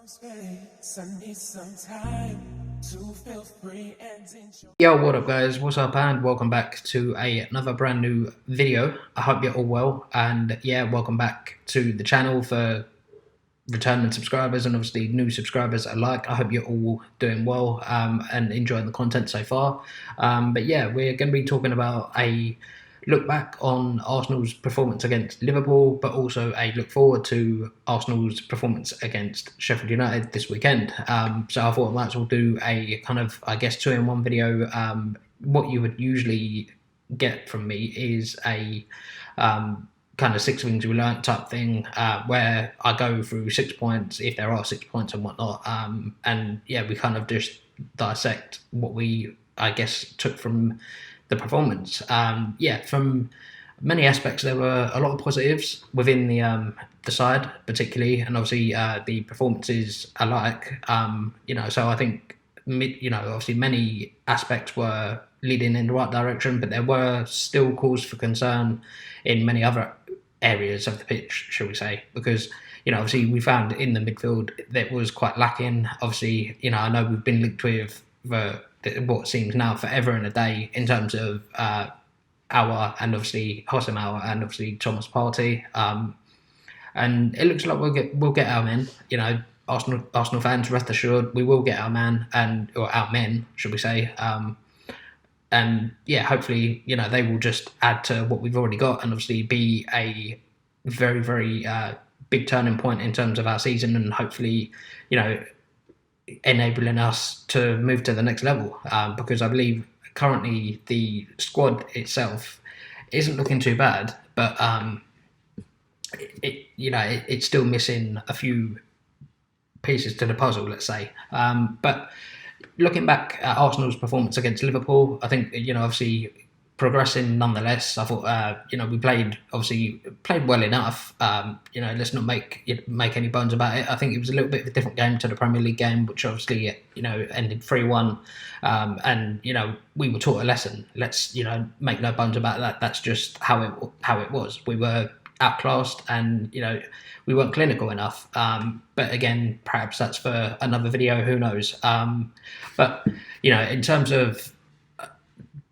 space. I need some time to feel free and enjoy. Yo, what up guys, what's up, and welcome back to another brand new video. I hope you're all well, and yeah, welcome back to the channel for returning subscribers and obviously new subscribers alike. I hope you're all doing well and enjoying the content so far. But yeah, we're going to be talking about a look back on Arsenal's performance against Liverpool, but also a look forward to Arsenal's performance against Sheffield United this weekend. So I thought I might as well do a kind of, I guess, two-in-one video. What you would usually get from me is a kind of 6 things we learnt type thing, where I go through 6 points, if there are 6 points and whatnot. And yeah, we kind of just dissect what we, I guess, took from the performance. Yeah, from many aspects, there were a lot of positives within the side, particularly, and obviously the performances alike. So I think obviously many aspects were leading in the right direction, but there were still cause for concern in many other areas of the pitch, shall we say, because obviously we found in the midfield that was quite lacking. Obviously, I know we've been linked with what seems now forever and a day in terms of our and obviously Hossam Hour and obviously Thomas Partey, and it looks like we'll get our men. Arsenal fans, rest assured, we will get our man or our men, should we say. And yeah, hopefully, they will just add to what we've already got and obviously be a very, very big turning point in terms of our season, and hopefully, enabling us to move to the next level. Because I believe currently the squad itself isn't looking too bad, but it's still missing a few pieces to the puzzle, let's say. But looking back at Arsenal's performance against Liverpool, I think, obviously progressing nonetheless. I thought, we played well enough. Let's not make any bones about it. I think it was a little bit of a different game to the Premier League game, which obviously, ended 3-1. And, we were taught a lesson. Let's, make no bones about that. That's just how it was. We were outclassed and, we weren't clinical enough. But again, perhaps that's for another video, who knows. But, in terms of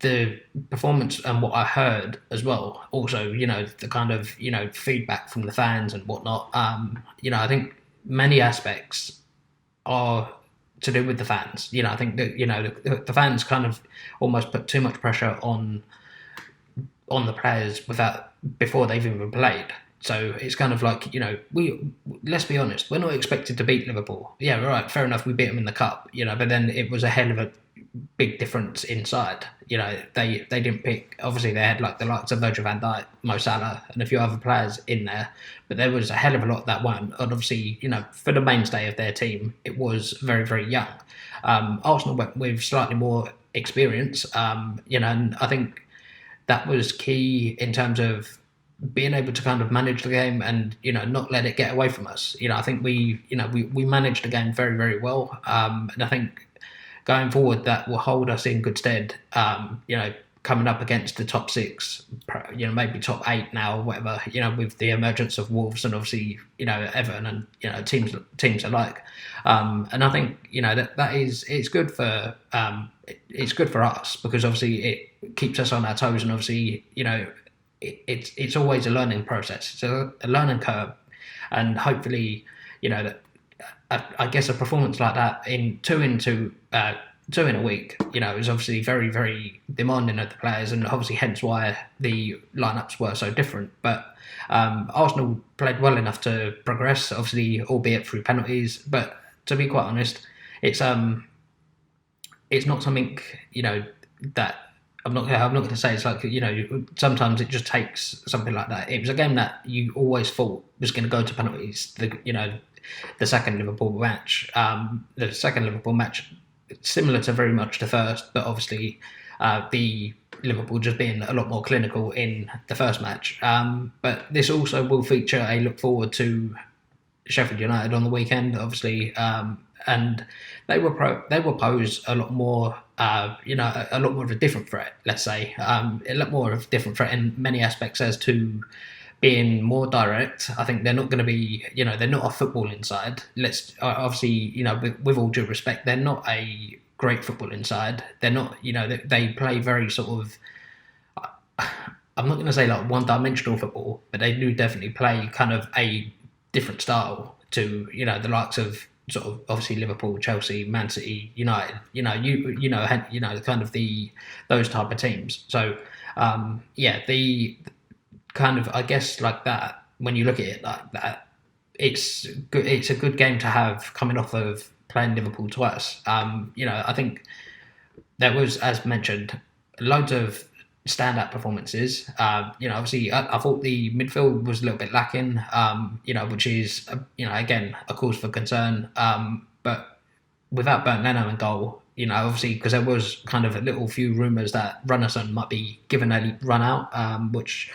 the performance and what I heard as well, also, the kind of, feedback from the fans and whatnot, I think many aspects are to do with the fans. I think that, the fans kind of almost put too much pressure on the players before they've even played. So it's kind of like, let's be honest, we're not expected to beat Liverpool. Yeah, right, fair enough, we beat them in the cup, but then it was a hell of a big difference inside. They didn't pick, obviously they had like the likes of Virgil van Dijk, Mo Salah and a few other players in there, but there was a hell of a lot that weren't. And obviously, for the mainstay of their team, it was very, very young. Arsenal went with slightly more experience, and I think that was key in terms of being able to kind of manage the game and, not let it get away from us. I think we managed the game very, very well. And I think going forward, that will hold us in good stead, coming up against the top 6, maybe top 8 now, or whatever, with the emergence of Wolves and obviously, Everton and, teams alike. And I think, it's good for, it's good for us because obviously it keeps us on our toes, and obviously, it's always a learning process. It's a learning curve, and hopefully, I guess a performance like that in two in a week, is obviously very, very demanding of the players, and obviously hence why the lineups were so different. But Arsenal played well enough to progress, obviously, albeit through penalties. But to be quite honest, it's not something that. I'm not going to say it's like, sometimes it just takes something like that. It was a game that you always thought was going to go to penalties. The second Liverpool match, similar to very much the first, but obviously the Liverpool just being a lot more clinical in the first match. But this also will feature a look forward to Sheffield United on the weekend, obviously, and they will pose a lot more. A lot more of a different threat, let's say, a lot more of a different threat in many aspects as to being more direct. I think they're not going to be, they're not a footballing side. Let's obviously, with all due respect, they're not a great footballing side. They're not, they play very sort of. I'm not going to say like one-dimensional football, but they do definitely play kind of a different style to the likes of sort of obviously Liverpool, Chelsea, Man City, United. Kind of those type of teams. So the kind of, I guess, like that, when you look at it like that, it's good. It's a good game to have coming off of playing Liverpool twice. I think there was, as mentioned, loads of standout performances. Obviously, I thought the midfield was a little bit lacking. Which is again a cause for concern. But without Bernd Leno in goal, obviously because there was kind of a little few rumours that Runnison might be given a run out, which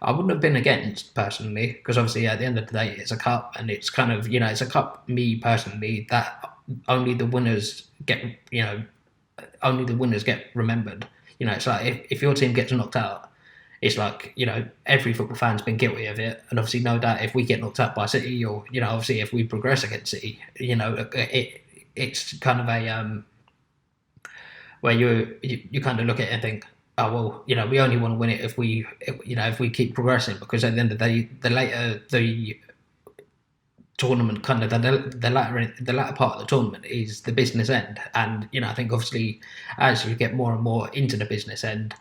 I wouldn't have been against personally, because obviously at the end of the day it's a cup, and it's kind of it's a cup. Me personally, that only the winners get remembered. It's like if your team gets knocked out, it's like every football fan's been guilty of it, and obviously no doubt if we get knocked out by City, or obviously if we progress against City, it's kind of a where you kind of look at it and think, oh well, we only want to win it if we keep progressing, because at the end of the day, the later the tournament, kind of the latter part of the tournament is the business end, and I think obviously as you get more and more into the business end,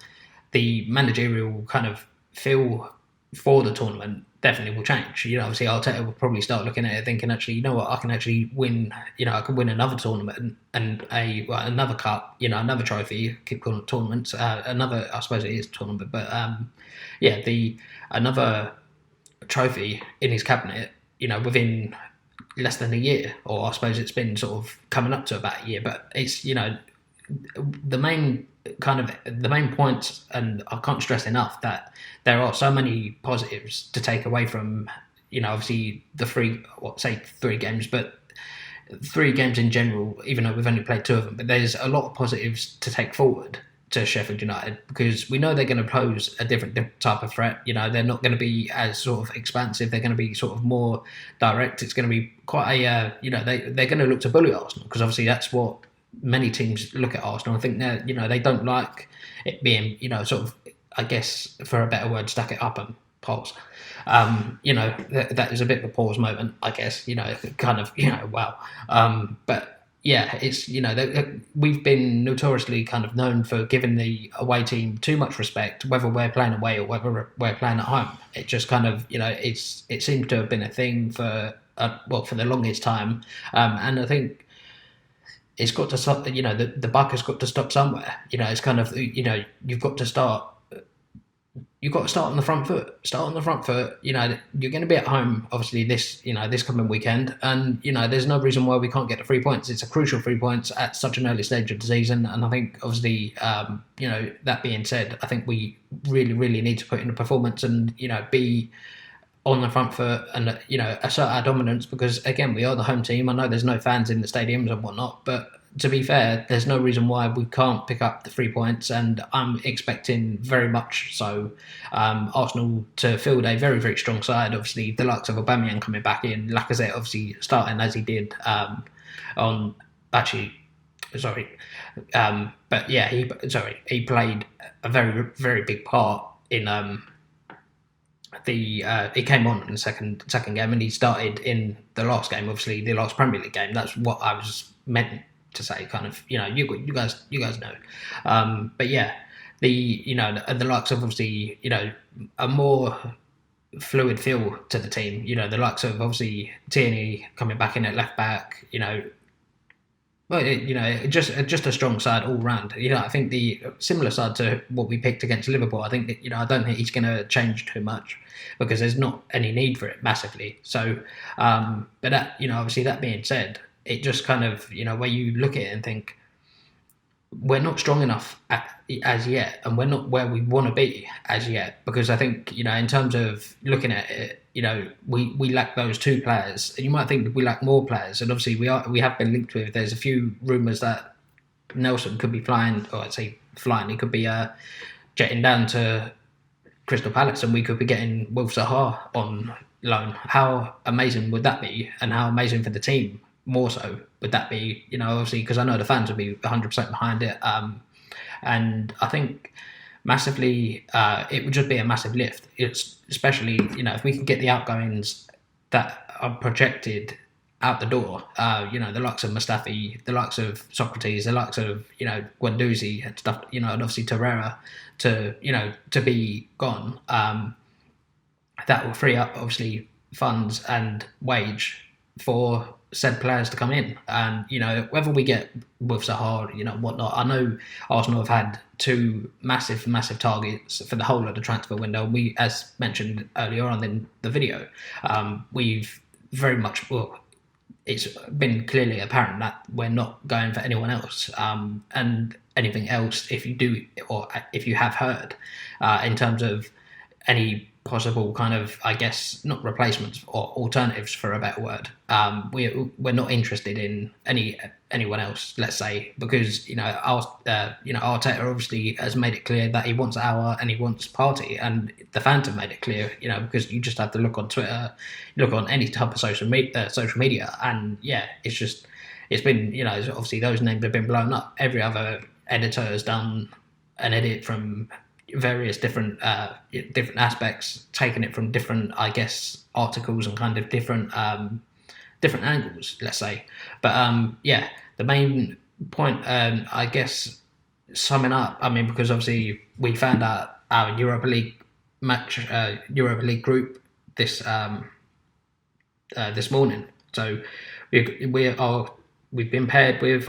the managerial kind of feel for the tournament definitely will change. Obviously Arteta will probably start looking at it thinking, actually, I can actually win. I can win another tournament and another cup. Another trophy. Keep calling it tournaments. Another, I suppose it is a tournament, but another trophy in his cabinet. Within less than a year, or I suppose it's been sort of coming up to about a year. But it's the main points, and I can't stress enough that there are so many positives to take away from obviously the three games, but 3 games in general, even though we've only played 2 of them. But there's a lot of positives to take forward to Sheffield United, because we know they're going to pose a different type of threat. They're not going to be as sort of expansive. They're going to be sort of more direct. It's going to be quite a they're going to look to bully Arsenal, because obviously that's what many teams look at Arsenal. I think they don't like it being sort of, I guess for a better word, stack it up and pause. That is a bit of a pause moment, I guess. Kind of wow. But yeah, it's we've been notoriously kind of known for giving the away team too much respect, whether we're playing away or whether we're playing at home. It just kind of it seems to have been a thing for for the longest time, and I think it's got to stop. The buck has got to stop somewhere. It's kind of you've got to start. You've got to start on the front foot. Start on the front foot. You're going to be at home, obviously, this coming weekend, and there's no reason why we can't get the 3 points. It's a crucial 3 points at such an early stage of the season, and I think obviously, that being said, I think we really, really need to put in a performance and be on the front foot and assert our dominance, because again, we are the home team. I know there's no fans in the stadiums and whatnot, but to be fair, there's no reason why we can't pick up the 3 points, and I'm expecting very much so Arsenal to field a very, very strong side. Obviously, the likes of Aubameyang coming back in, Lacazette obviously starting as he did but yeah, he played a very, very big part in he came on in the second game, and he started in the last game, obviously the last Premier League game. That's what I was meant to say, kind of, you guys know. But yeah, the likes of obviously, a more fluid feel to the team. The likes of obviously Tierney coming back in at left back. Just a strong side all round. I think the similar side to what we picked against Liverpool. I think that, I don't think he's going to change too much, because there's not any need for it massively. So, but that, obviously that being said, it just kind of, where you look at it and think, we're not strong enough as yet, and we're not where we want to be as yet, because I think, in terms of looking at it, we lack those 2 players. And you might think we lack more players, and obviously we have been linked with. There's a few rumours that Nelson could be flying, or I'd say flying. He could be jetting down to Crystal Palace, and we could be getting Wilf Zaha on loan. How amazing would that be? And how amazing for the team, more so, would that be? Obviously, because I know the fans would be 100% behind it. And I think massively, it would just be a massive lift. It's especially, if we can get the outgoings that are projected out the door, the likes of Mustafi, the likes of Socrates, the likes of, Guendouzi and stuff, and obviously Torreira to be gone. That will free up, obviously, funds and wage for said players to come in. And, whether we get with Zaha, whatnot, I know Arsenal have had two massive targets for the whole of the transfer window. We, as mentioned earlier on in the video, we've very much, it's been clearly apparent that we're not going for anyone else. And anything else, if you do, or if you have heard, in terms of any possible kind of, I guess, not replacements or alternatives, for a better word, we're not interested in anyone else, let's say, because Arteta obviously has made it clear that he wants our and he wants party, and the fans have made it clear, because you just have to look on Twitter, look on any type of social media, and it's been, obviously those names have been blown up. Every other editor has done an edit from various different aspects, taking it from different, I guess, articles and kind of different angles, let's say. But the main point, I guess, summing up, because obviously we found out our Europa League group this morning. So we've been paired with,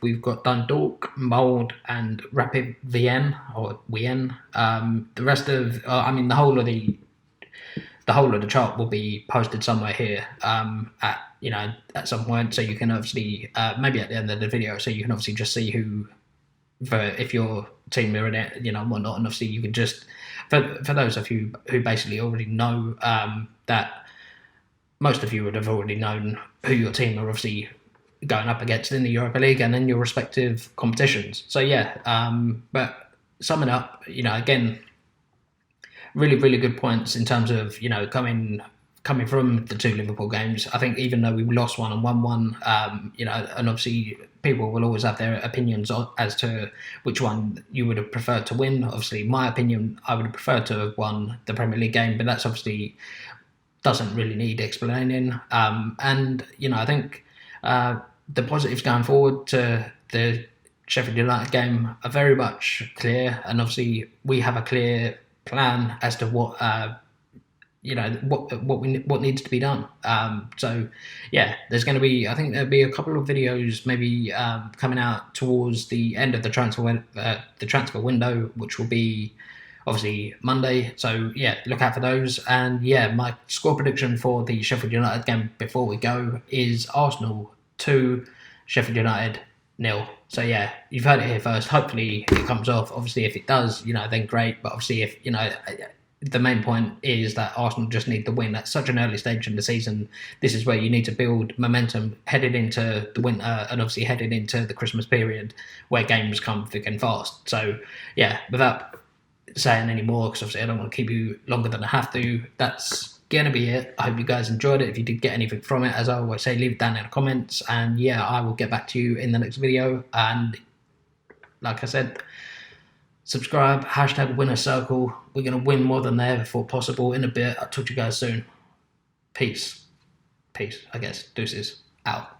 we've got Dundalk, Molde, and Rapid Vienna, or Wien. The rest of, the whole of the chart will be posted somewhere here at some point, so you can obviously, maybe at the end of the video, so you can obviously just see who, if your team are in it, whatnot, and obviously you can just, for those of you who basically already know, that most of you would have already known who your team are obviously going up against in the Europa League and in your respective competitions. So but summing up, again, really, really good points in terms of, coming from the two Liverpool games. I think even though we lost one and won one, and obviously people will always have their opinions as to which one you would have preferred to win. Obviously, my opinion, I would have preferred to have won the Premier League game, but that's obviously doesn't really need explaining. And, I think the positives going forward to the Sheffield United game are very much clear, and obviously we have a clear plan as to what what needs to be done. There's going to be, I think there'll be a couple of videos maybe coming out towards the end of the transfer window, which will be obviously Monday. So look out for those. And my score prediction for the Sheffield United game before we go is Arsenal 2, Sheffield United 0. So you've heard it here first. Hopefully it comes off. Obviously if it does, then great. But obviously if, the main point is that Arsenal just need the win at such an early stage in the season. This is where you need to build momentum headed into the winter and obviously headed into the Christmas period where games come thick and fast. So without saying any more, because obviously I don't want to keep you longer than I have to, that's gonna be it. I hope you guys enjoyed it. If you did get anything from it, as I always say, leave it down in the comments, and I will get back to you in the next video. And like I said, subscribe, #winnercircle. We're gonna win more than ever before possible in a bit. I'll talk to you guys soon. Peace, I guess. Deuces out.